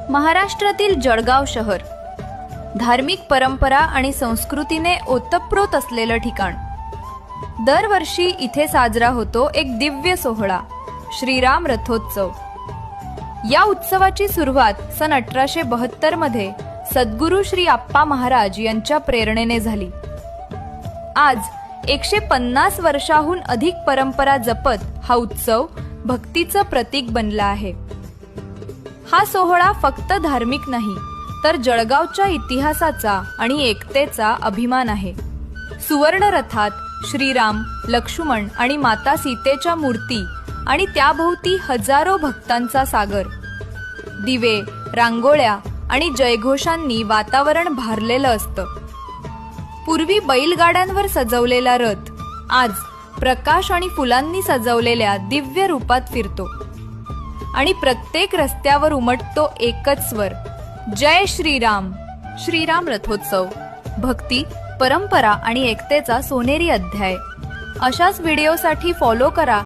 महाराष्ट्रातील जळगाव शहर धार्मिक परंपरा आणि संस्कृतीने ओतप्रोत असलेलं ठिकाण। दरवर्षी इथे साजरा होतो एक दिव्य सोहळा, श्रीराम रथोत्सव। या उत्सवाची सुरुवात सन 1872 मध्ये सद्गुरू श्री आप्पा महाराज यांच्या प्रेरणेने झाली। आज 150 वर्षाहून अधिक परंपरा जपत हा उत्सव भक्तीचं प्रतीक बनला आहे। हा सोहळा फक्त धार्मिक नाही, तर जळगावच्या इतिहासाचा आणि एकतेचा अभिमान आहे। सुवर्ण रथात श्रीराम, लक्ष्मण आणि माता सीतेच्या मूर्ती आणि त्याभोवती हजारो भक्तांचा सागर। दिवे, रांगोळ्या आणि जयघोषांनी वातावरण भारलेलं असतं। पूर्वी बैलगाड्यांवर सजवलेला रथ आज प्रकाश आणि फुलांनी सजवलेल्या दिव्य रूपात फिरतो आणि प्रत्येक रस्त्यावर उमटतो एकच स्वर, जय श्रीराम। श्रीराम रथोत्सव भक्ती, परंपरा आणि एकतेचा सोनेरी अध्याय। अशाच व्हिडिओसाठी फॉलो करा